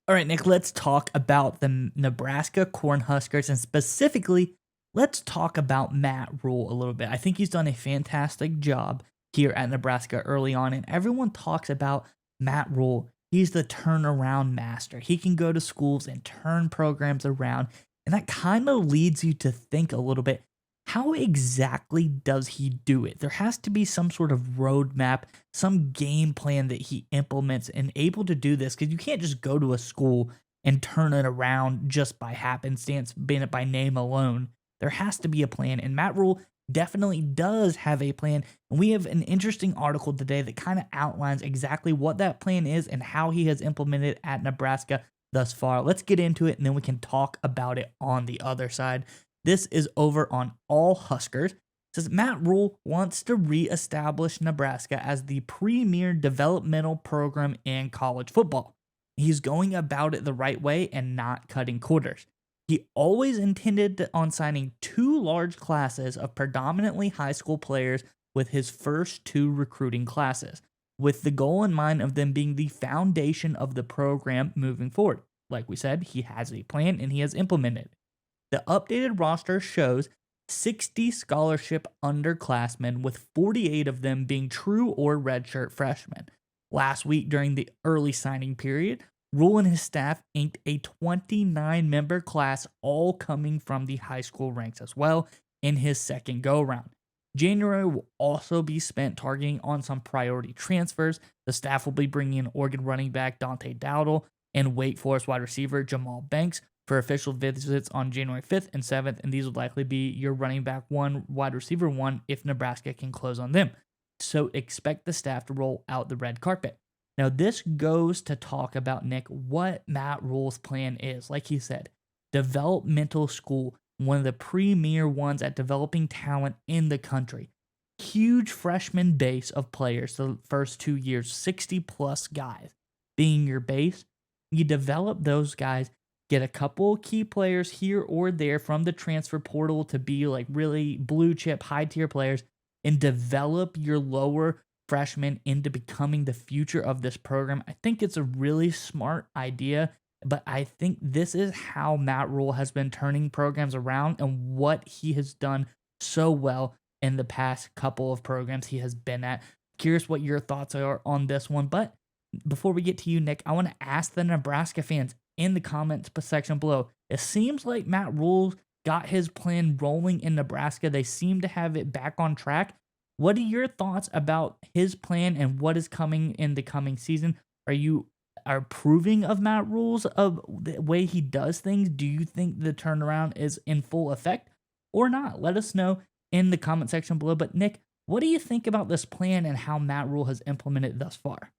All right, Nick, let's talk about the Nebraska Cornhuskers and specifically, let's talk about Matt Rhule a little bit. I think he's done a fantastic job here at Nebraska early on, and everyone talks about Matt Rhule. He's the turnaround master. He can go to schools and turn programs around, and that kind of leads you to think a little bit, how exactly does he do it? There has to be some sort of roadmap, some game plan that he implements and able to do this because you can't just go to a school and turn it around just by happenstance, being it by name alone. There has to be a plan, and Matt Rule definitely does have a plan. And we have an interesting article today that kind of outlines exactly what that plan is and how he has implemented it at Nebraska thus far. Let's get into it, and then we can talk about it on the other side. This is over on All Huskers. It says Matt Rhule wants to reestablish Nebraska as the premier developmental program in college football. He's going about it the right way and not cutting quarters. He always intended on signing two large classes of predominantly high school players with his first two recruiting classes, with the goal in mind of them being the foundation of the program moving forward. Like we said, he has a plan and he has implemented it. The updated roster shows 60 scholarship underclassmen, with 48 of them being true or redshirt freshmen. Last week, during the early signing period, Rhule and his staff inked a 29-member class, all coming from the high school ranks as well in his second go-round. January will also be spent targeting on some priority transfers. The staff will be bringing in Oregon running back Dante Dowdle and Wake Forest wide receiver Jamal Banks for official visits on January 5th and 7th, and these would likely be your running back one, wide receiver one, if Nebraska can close on them. So expect the staff to roll out the red carpet. Now, this goes to talk about, Nick, what Matt Rhule's plan is. Like he said, developmental school, one of the premier ones at developing talent in the country. Huge freshman base of players the first 2 years, 60 plus guys being your base. You develop those guys, get a couple key players here or there from the transfer portal to be like really blue chip, high tier players, and develop your lower freshmen into becoming the future of this program. I think it's a really smart idea, but I think this is how Matt Rhule has been turning programs around and what he has done so well in the past couple of programs he has been at. Curious what your thoughts are on this one, but before we get to you, Nick, I want to ask the Nebraska fans in the comments section below. It seems like Matt Rhule got his plan rolling in Nebraska. They seem to have it back on track. What are your thoughts about his plan and what is coming in the coming season? Are you approving of Matt Rhule's of the way he does things? Do you think the turnaround is in full effect or not? Let us know in the comment section below. But Nick, what do you think about this plan and how Matt Rhule has implemented thus far?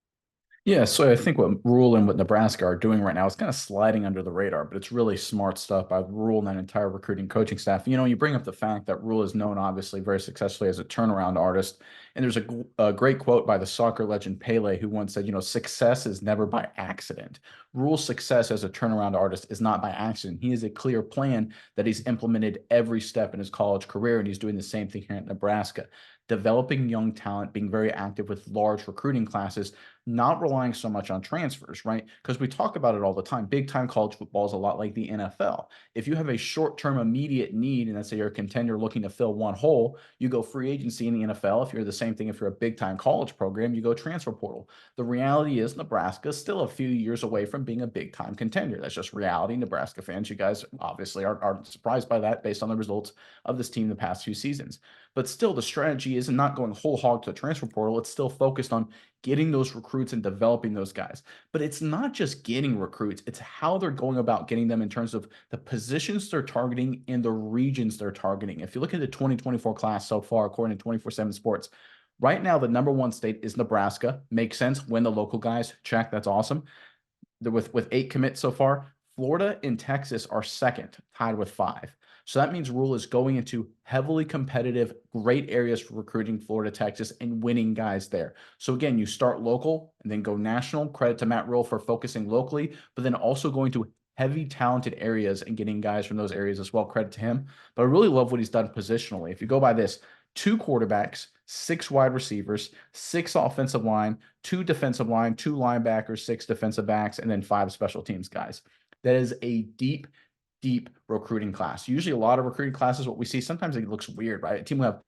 Yeah, so I think what Rule and what Nebraska are doing right now is kind of sliding under the radar, but it's really smart stuff by Rule and that entire recruiting coaching staff. You bring up the fact that Rule is known obviously very successfully as a turnaround artist. And there's a great quote by the soccer legend Pele, who once said, success is never by accident. Rule's success as a turnaround artist is not by accident. He has a clear plan that he's implemented every step in his college career, and he's doing the same thing here at Nebraska. Developing young talent, being very active with large recruiting classes, not relying so much on transfers, right? Because we talk about it all the time. Big time college football is a lot like the NFL. If you have a short term immediate need, and let's say you're a contender looking to fill one hole, you go free agency in the NFL. If you're the same thing, if you're a big time college program, you go transfer portal. The reality is Nebraska is still a few years away from being a big time contender. That's just reality. Nebraska fans, you guys obviously aren't surprised by that based on the results of this team the past few seasons. But still, the strategy is not going whole hog to the transfer portal. It's still focused on getting those recruits and developing those guys. But it's not just getting recruits, it's how they're going about getting them in terms of the positions they're targeting and the regions they're targeting. If you look at the 2024 class so far, according to 24/7 Sports, right now the number one state is Nebraska. Makes sense. Win the local guys. Check. That's awesome. With 8 commits so far, Florida and Texas are second, tied with 5. So that means Rhule is going into heavily competitive, great areas for recruiting Florida, Texas, and winning guys there. So again, you start local and then go national. Credit to Matt Rhule for focusing locally, but then also going to heavy talented areas and getting guys from those areas as well. Credit to him. But I really love what he's done positionally. If you go by this, two quarterbacks, six wide receivers, six offensive line, two defensive line, two linebackers, six defensive backs, and then five special teams guys. That is a deep recruiting class. Usually, a lot of recruiting classes, what we see sometimes it looks weird, right? A team will have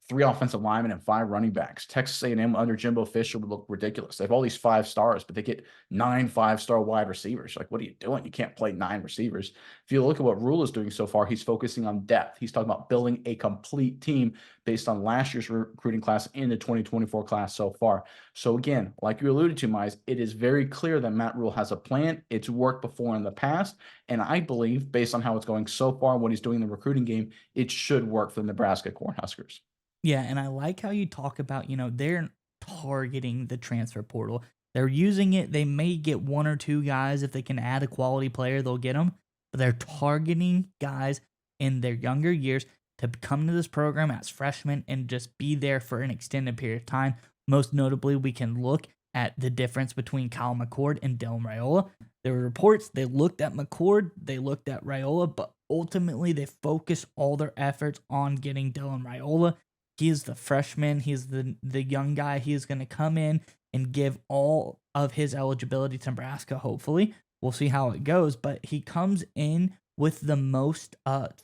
three offensive linemen and five running backs. Texas A&M under Jimbo Fisher would look ridiculous. They have all these 5 stars, but they get 9 5-star wide receivers. Like, what are you doing? You can't play 9 receivers. If you look at what Rhule is doing so far, he's focusing on depth. He's talking about building a complete team based on last year's recruiting class and the 2024 class so far. So again, like you alluded to, Mize, it is very clear that Matt Rhule has a plan. It's worked before in the past. And I believe, based on how it's going so far and what he's doing in the recruiting game, it should work for the Nebraska Cornhuskers. Yeah, and I like how you talk about, they're targeting the transfer portal. They're using it. They may get one or two guys. If they can add a quality player, they'll get them. But they're targeting guys in their younger years to come to this program as freshmen and just be there for an extended period of time. Most notably, we can look at the difference between Kyle McCord and Dylan Raiola. There were reports they looked at McCord, they looked at Raiola, but ultimately they focused all their efforts on getting Dylan Raiola. He is the freshman. He's the young guy. He is going to come in and give all of his eligibility to Nebraska, hopefully. We'll see how it goes, but he comes in with the most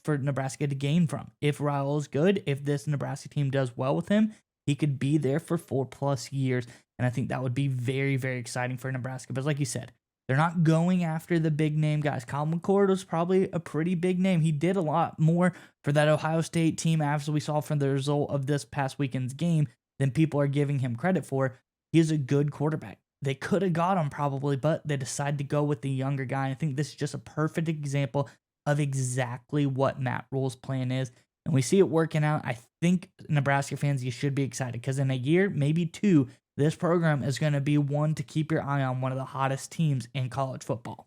for Nebraska to gain from. If Rhule is good, if this Nebraska team does well with him, he could be there for 4+ years, and I think that would be very, very exciting for Nebraska. But like you said, they're not going after the big name guys. Kyle McCord was probably a pretty big name. He did a lot more for that Ohio State team, as we saw from the result of this past weekend's game, than people are giving him credit for. He's a good quarterback. They could have got him probably, but they decided to go with the younger guy. I think this is just a perfect example of exactly what Matt Rhule's plan is. And we see it working out. I think Nebraska fans, you should be excited because in a year, maybe two, this program is going to be one to keep your eye on, one of the hottest teams in college football.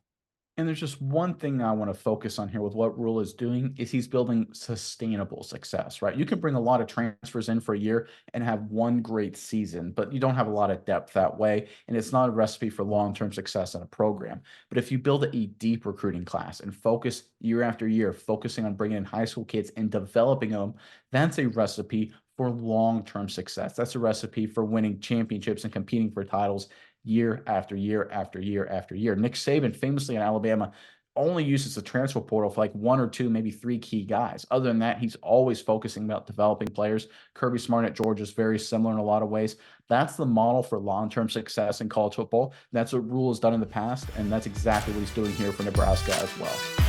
And there's just one thing I want to focus on here with what Rhule is doing is he's building sustainable success, right? You can bring a lot of transfers in for a year and have one great season, but you don't have a lot of depth that way. And it's not a recipe for long-term success in a program. But if you build a deep recruiting class and focus year after year, focusing on bringing in high school kids and developing them, that's a recipe for long-term success. That's a recipe for winning championships and competing for titles year after year after year after year. Nick Saban, famously in Alabama, only uses the transfer portal for like one or two, maybe three key guys. Other than that, he's always focusing about developing players. Kirby Smart at Georgia is very similar in a lot of ways. That's the model for long-term success in college football. That's what Rhule has done in the past, and that's exactly what he's doing here for Nebraska as well.